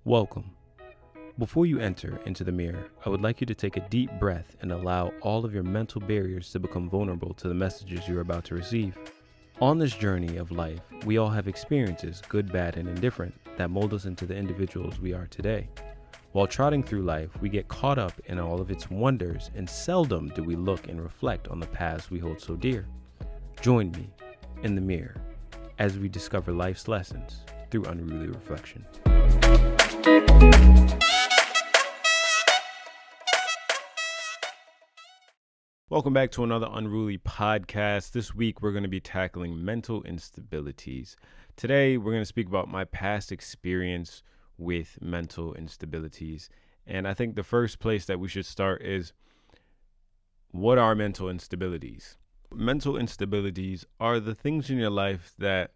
Welcome. Before you enter into the mirror, I would like you to take a deep breath and allow all of your mental barriers to become vulnerable to the messages you're about to receive. On this journey of life, we all have experiences, good, bad, and indifferent, that mold us into the individuals we are today. While trotting through life, we get caught up in all of its wonders, and seldom do we look and reflect on the paths we hold so dear. Join me in the mirror as we discover life's lessons through unruly reflection. Welcome back to another Unruly podcast. This week, we're going to be tackling mental instabilities. Today, we're going to speak about my past experience with mental instabilities. And I think the first place that we should start is, what are mental instabilities? Mental instabilities are the things in your life that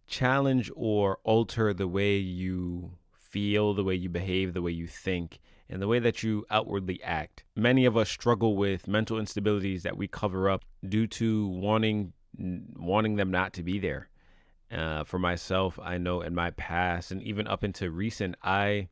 challenge or alter the way you feel, the way you behave, the way you think, and the way that you outwardly act. Many of us struggle with mental instabilities that we cover up due to wanting them not to be there. For myself, I know in my past and even up into recent, I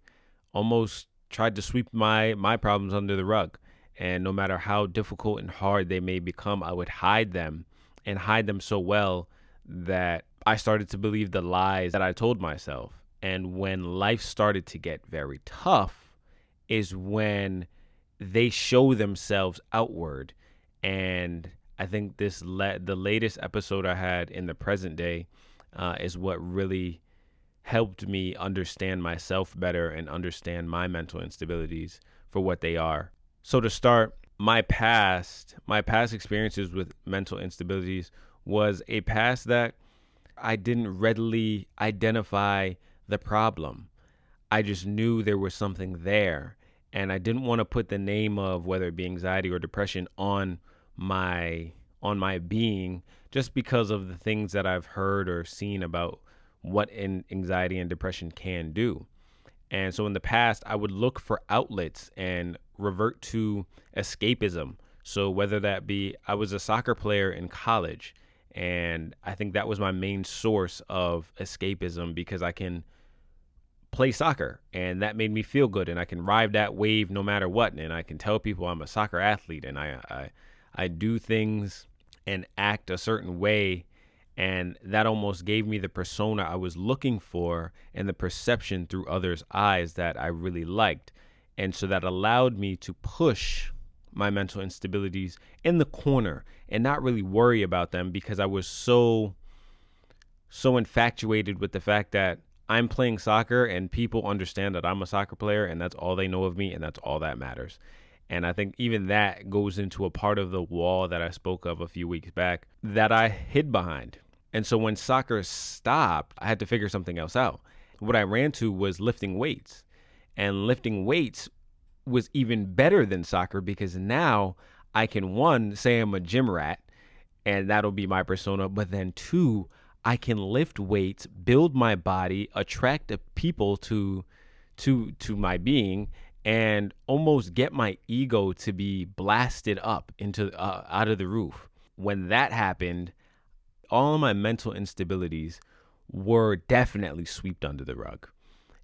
almost tried to sweep my problems under the rug. And no matter how difficult and hard they may become, I would hide them and hide them so well that I started to believe the lies that I told myself. And when life started to get very tough is when they show themselves outward. And I think the latest episode I had in the present day is what really helped me understand myself better and understand my mental instabilities for what they are. So to start, my past experiences with mental instabilities was a past that I didn't readily identify the problem. I just knew there was something there, and I didn't want to put the name of whether it be anxiety or depression on my being, just because of the things that I've heard or seen about what anxiety and depression can do. And so in the past, I would look for outlets and revert to escapism. So whether that be, I was a soccer player in college, and I think that was my main source of escapism, because I can play soccer and that made me feel good, and I can ride that wave no matter what, and I can tell people I'm a soccer athlete, and I do things and act a certain way, and that almost gave me the persona I was looking for and the perception through others' eyes that I really liked. And so that allowed me to push my mental instabilities in the corner and not really worry about them, because I was so infatuated with the fact that I'm playing soccer and people understand that I'm a soccer player, and that's all they know of me, and that's all that matters. And I think even that goes into a part of the wall that I spoke of a few weeks back that I hid behind. And so when soccer stopped, I had to figure something else out. What I ran to was lifting weights. And lifting weights was even better than soccer, because now I can, one, say I'm a gym rat, and that'll be my persona, but then two, I can lift weights, build my body, attract people to my being, and almost get my ego to be blasted up into out of the roof. When that happened, all of my mental instabilities were definitely swept under the rug.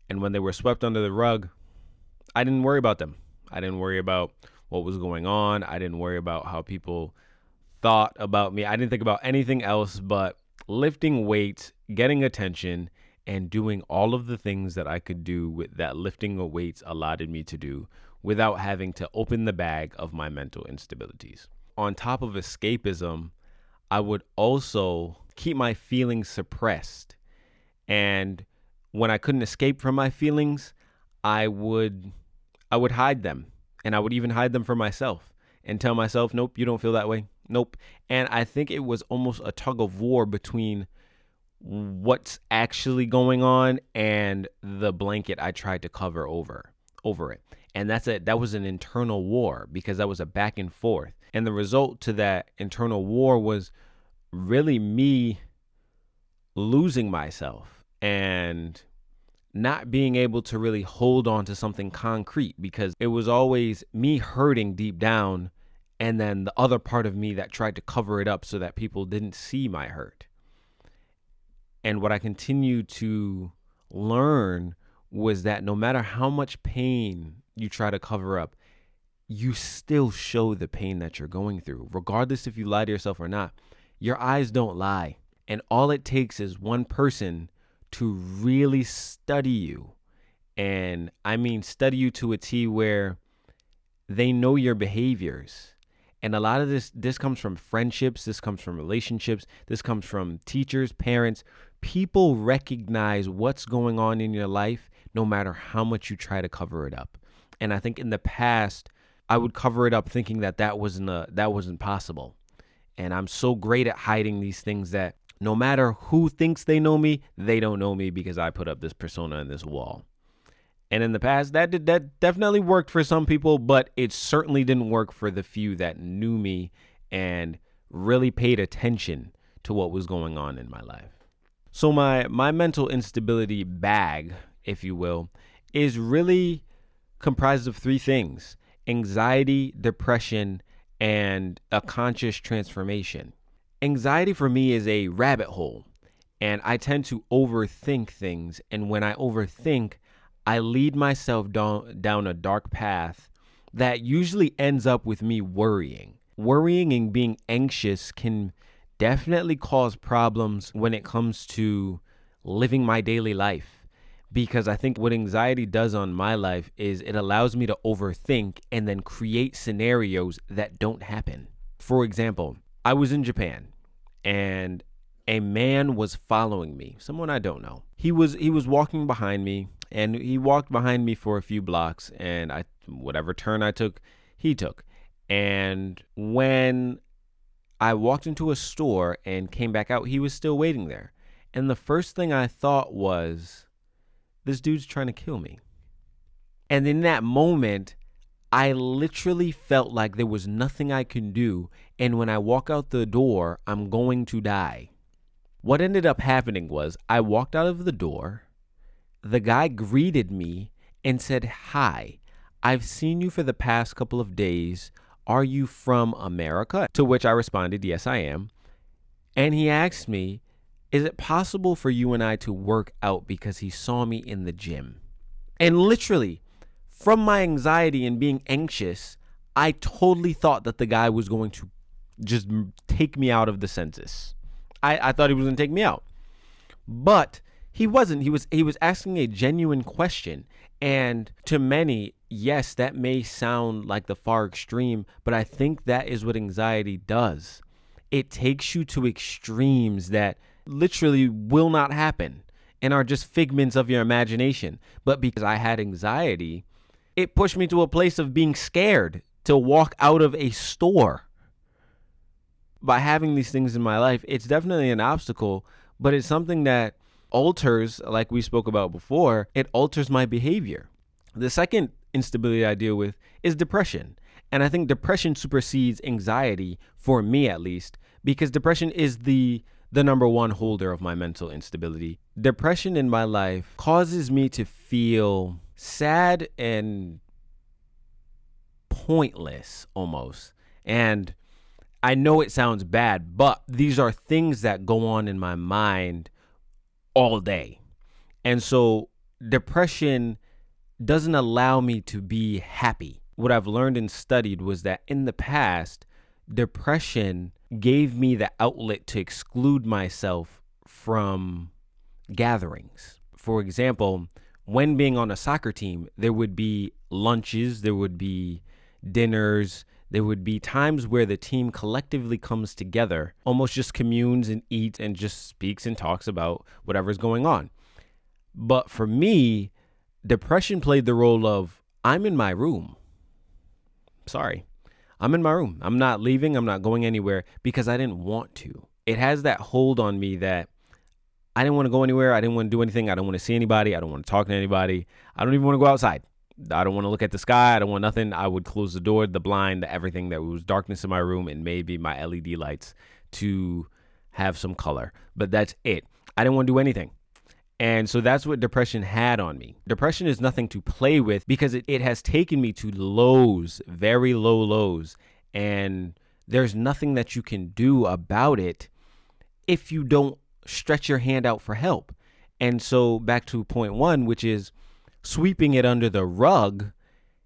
And when they were swept under the rug, I didn't worry about them. I didn't worry about what was going on. I didn't worry about how people thought about me. I didn't think about anything else but lifting weights, getting attention, and doing all of the things that I could do with that lifting of weights allotted me to do, without having to open the bag of my mental instabilities. On top of escapism, I would also keep my feelings suppressed. And when I couldn't escape from my feelings, I would hide them. And I would even hide them from myself and tell myself, nope, you don't feel that way. Nope. And I think it was almost a tug of war between what's actually going on and the blanket I tried to cover over it. And that was an internal war, because that was a back and forth. And the result to that internal war was really me losing myself and not being able to really hold on to something concrete, because it was always me hurting deep down, and then the other part of me that tried to cover it up so that people didn't see my hurt. And what I continued to learn was that no matter how much pain you try to cover up, you still show the pain that you're going through, regardless if you lie to yourself or not. Your eyes don't lie. And all it takes is one person to really study you. And I mean, study you to a T where they know your behaviors. And a lot of this comes from friendships, this comes from relationships, this comes from teachers, parents. People recognize what's going on in your life no matter how much you try to cover it up. And I think in the past, I would cover it up thinking that wasn't possible. And I'm so great at hiding these things that no matter who thinks they know me, they don't know me because I put up this persona in this wall. And in the past, that definitely worked for some people, but it certainly didn't work for the few that knew me and really paid attention to what was going on in my life. So my mental instability bag, if you will, is really comprised of three things: anxiety, depression, and a conscious transformation. Anxiety for me is a rabbit hole, and I tend to overthink things. And when I overthink, I lead myself down a dark path that usually ends up with me worrying. Worrying and being anxious can definitely cause problems when it comes to living my daily life. Because I think what anxiety does on my life is it allows me to overthink and then create scenarios that don't happen. For example, I was in Japan and a man was following me, someone I don't know. He was walking behind me, and he walked behind me for a few blocks, and whatever turn I took, he took. And when I walked into a store and came back out, he was still waiting there. And the first thing I thought was, this dude's trying to kill me. And in that moment, I literally felt like there was nothing I can do. And when I walk out the door, I'm going to die. What ended up happening was I walked out of the door. The guy greeted me and said, "Hi, I've seen you for the past couple of days. Are you from America?" To which I responded, "Yes, I am." And he asked me, "Is it possible for you and I to work out?" Because he saw me in the gym. And literally, from my anxiety and being anxious, I totally thought that the guy was going to just take me out of the census. I thought he was going to take me out. But he wasn't. He was asking a genuine question. And to many, yes, that may sound like the far extreme, but I think that is what anxiety does. It takes you to extremes that literally will not happen and are just figments of your imagination. But because I had anxiety, it pushed me to a place of being scared to walk out of a store. By having these things in my life, it's definitely an obstacle, but it's something that alters, like we spoke about before, it alters my behavior. The second instability I deal with is depression. And I think depression supersedes anxiety, for me at least, because depression is the number one holder of my mental instability. Depression in my life causes me to feel sad and pointless almost. And I know it sounds bad, but these are things that go on in my mind all day. And so depression doesn't allow me to be happy. What I've learned and studied was that in the past, depression gave me the outlet to exclude myself from gatherings. For example, when being on a soccer team, there would be lunches, there would be dinners, there would be times where the team collectively comes together, almost just communes and eats and just speaks and talks about whatever's going on. But for me, depression played the role of, I'm in my room. Sorry, I'm in my room. I'm not leaving. I'm not going anywhere because I didn't want to. It has that hold on me that I didn't want to go anywhere. I didn't want to do anything. I don't want to see anybody. I don't want to talk to anybody. I don't even want to go outside. I don't want to look at the sky. I don't want nothing. I would close the door, the blind, everything that was darkness in my room, and maybe my LED lights to have some color. But that's it. I didn't want to do anything. And so that's what depression had on me. Depression is nothing to play with because it has taken me to lows, very low lows. And there's nothing that you can do about it if you don't stretch your hand out for help. And so back to point one, which is sweeping it under the rug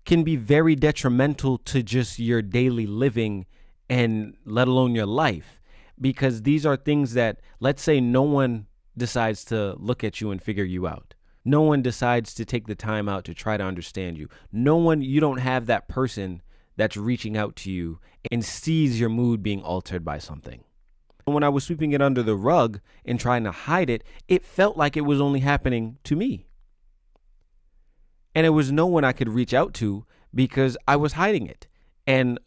can be very detrimental to just your daily living and let alone your life. Because these are things that, let's say no one decides to look at you and figure you out. No one decides to take the time out to try to understand you. You don't have that person that's reaching out to you and sees your mood being altered by something. When I was sweeping it under the rug and trying to hide it, it felt like it was only happening to me. And it was no one I could reach out to because I was hiding it. And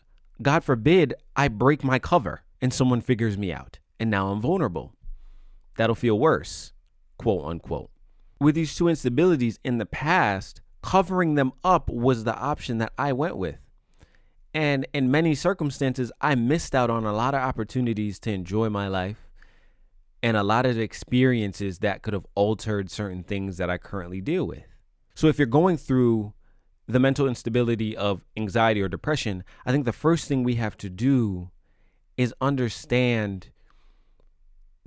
God forbid I break my cover and someone figures me out. And now I'm vulnerable. That'll feel worse, quote unquote. With these two instabilities in the past, covering them up was the option that I went with. And in many circumstances, I missed out on a lot of opportunities to enjoy my life and a lot of experiences that could have altered certain things that I currently deal with. So if you're going through the mental instability of anxiety or depression, I think the first thing we have to do is understand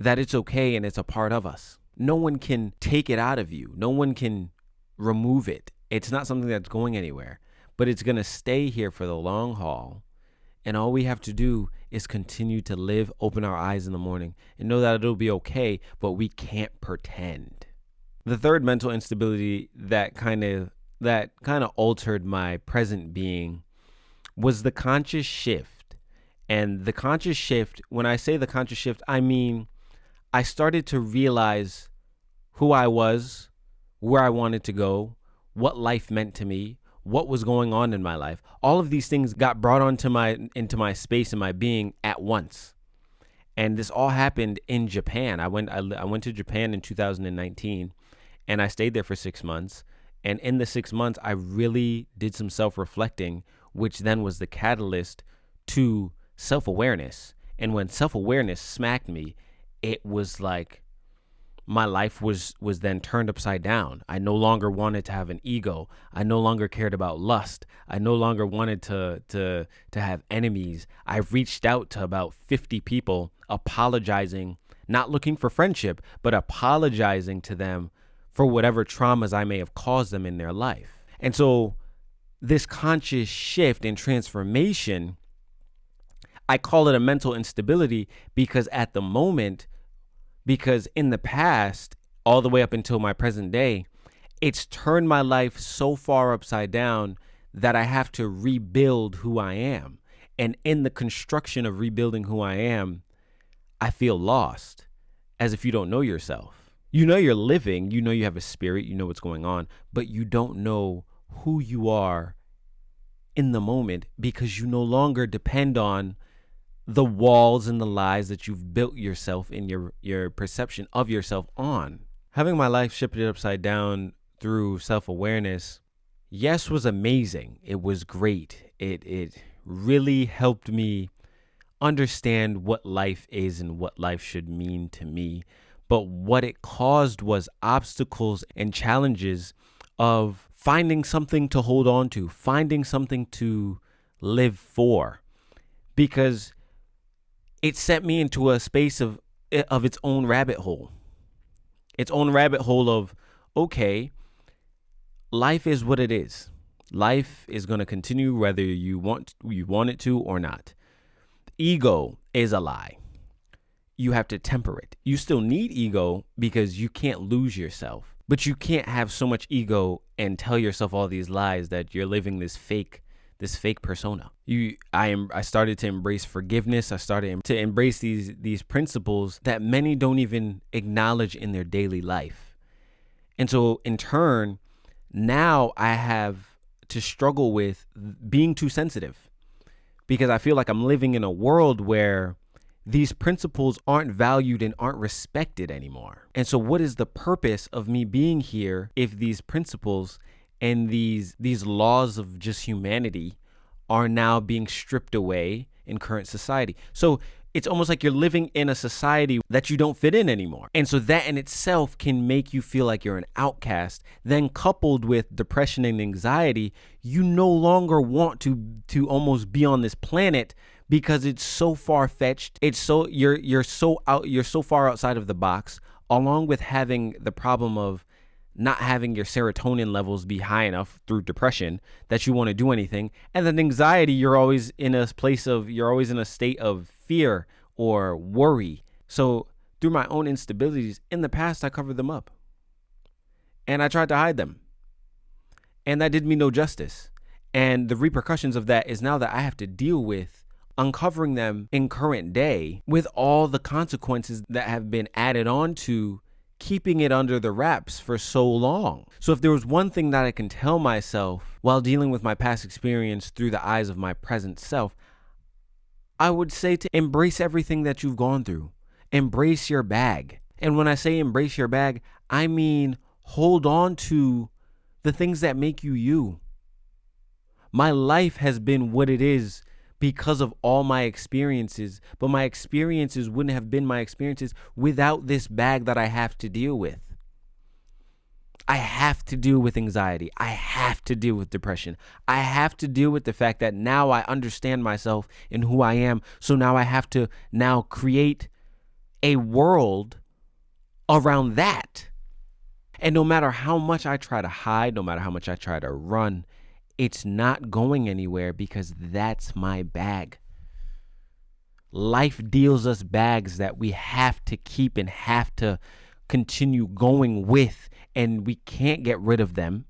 that it's okay and it's a part of us. No one can take it out of you. No one can remove it. It's not something that's going anywhere, but it's going to stay here for the long haul. And all we have to do is continue to live, open our eyes in the morning, and know that it'll be okay, but we can't pretend. The third mental instability that kind of altered my present being was the conscious shift. And the conscious shift, when I say the conscious shift, I mean I started to realize who I was, where I wanted to go, what life meant to me, what was going on in my life. All of these things got brought into my space and my being at once. And this all happened in Japan. I went to Japan in 2019 and I stayed there for 6 months. And in the 6 months, I really did some self-reflecting, which then was the catalyst to self-awareness. And when self-awareness smacked me, it was like my life was then turned upside down. I no longer wanted to have an ego. I no longer cared about lust. I no longer wanted to have enemies. I reached out to about 50 people, apologizing, not looking for friendship, but apologizing to them for whatever traumas I may have caused them in their life. And so this conscious shift and transformation, I call it a mental instability because in the past, all the way up until my present day, it's turned my life so far upside down that I have to rebuild who I am. And in the construction of rebuilding who I am, I feel lost, as if you don't know yourself. You know you're living, you know you have a spirit, you know what's going on, but you don't know who you are in the moment because you no longer depend on the walls and the lies that you've built yourself in your perception of yourself on. Having my life shifted upside down through self-awareness, yes, was amazing. It was great. It really helped me understand what life is and what life should mean to me. But what it caused was obstacles and challenges of finding something to hold on to, finding something to live for, because it sent me into a space of its own rabbit hole. Its own rabbit hole of, okay, life is what it is. Life is going to continue whether you want it to or not. Ego is a lie. You have to temper it. You still need ego because you can't lose yourself, but you can't have so much ego and tell yourself all these lies that you're living this fake persona. I started to embrace forgiveness. I started to embrace these principles that many don't even acknowledge in their daily life. And so in turn, now I have to struggle with being too sensitive because I feel like I'm living in a world where these principles aren't valued and aren't respected anymore. And so what is the purpose of me being here if these principles and these laws of just humanity are now being stripped away in current society? So it's almost like you're living in a society that you don't fit in anymore. And so that in itself can make you feel like you're an outcast. Then coupled with depression and anxiety, you no longer want to almost be on this planet because it's so far-fetched. It's so you're so far outside of the box, along with having the problem of not having your serotonin levels be high enough through depression that you want to do anything. And then anxiety, you're always in a state of fear or worry. So through my own instabilities in the past, I covered them up and I tried to hide them. And that did me no justice. And the repercussions of that is now that I have to deal with uncovering them in current day with all the consequences that have been added on to keeping it under the wraps for so long. So if there was one thing that I can tell myself while dealing with my past experience through the eyes of my present self, I would say to embrace everything that you've gone through. Embrace your bag. And when I say embrace your bag, I mean hold on to the things that make you you. My life has been what it is because of all my experiences, but my experiences wouldn't have been my experiences without this bag that I have to deal with. I have to deal with anxiety. I have to deal with depression. I have to deal with the fact that now I understand myself and who I am. So now I have to now create a world around that. And no matter how much I try to hide, no matter how much I try to run, it's not going anywhere because that's my bag. Life deals us bags that we have to keep and have to continue going with, and we can't get rid of them.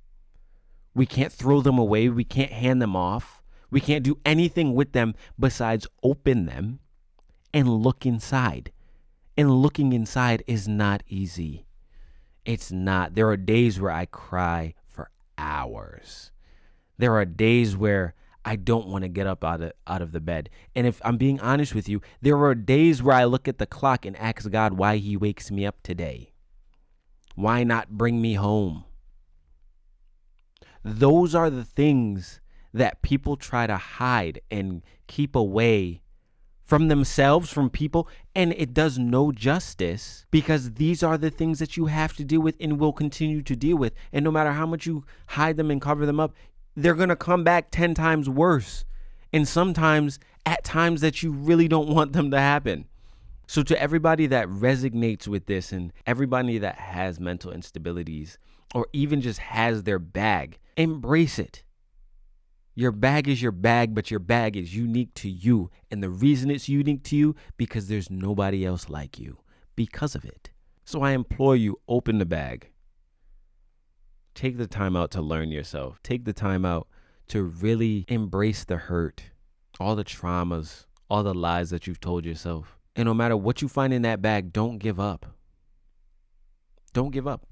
We can't throw them away. We can't hand them off. We can't do anything with them besides open them and look inside. And looking inside is not easy. It's not. There are days where I cry for hours. There are days where I don't want to get up out of the bed. And if I'm being honest with you, there are days where I look at the clock and ask God why he wakes me up today. Why not bring me home? Those are the things that people try to hide and keep away from themselves, from people, and it does no justice because these are the things that you have to deal with and will continue to deal with. And no matter how much you hide them and cover them up, they're going to come back 10 times worse. And sometimes at times that you really don't want them to happen. So to everybody that resonates with this and everybody that has mental instabilities or even just has their bag, embrace it. Your bag is your bag, but your bag is unique to you. And the reason it's unique to you, because there's nobody else like you because of it. So I implore you, open the bag. Take the time out to learn yourself. Take the time out to really embrace the hurt, all the traumas, all the lies that you've told yourself. And no matter what you find in that bag, don't give up. Don't give up.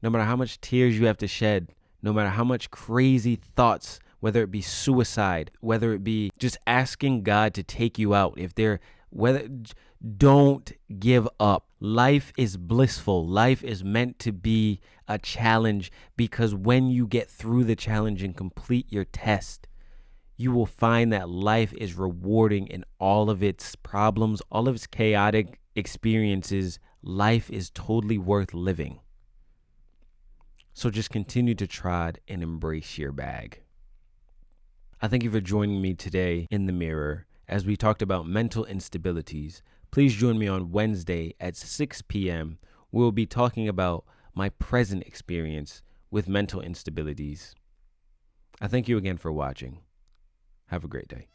No matter how much tears you have to shed, no matter how much crazy thoughts, whether it be suicide, whether it be just asking God to take you out, don't give up. Life is blissful. Life is meant to be a challenge because when you get through the challenge and complete your test, you will find that life is rewarding in all of its problems, all of its chaotic experiences. Life is totally worth living. So just continue to trod and embrace your bag. I thank you for joining me today in the mirror as we talked about mental instabilities. Please join me on Wednesday at 6 p.m. We'll be talking about my present experience with mental instabilities. I thank you again for watching. Have a great day.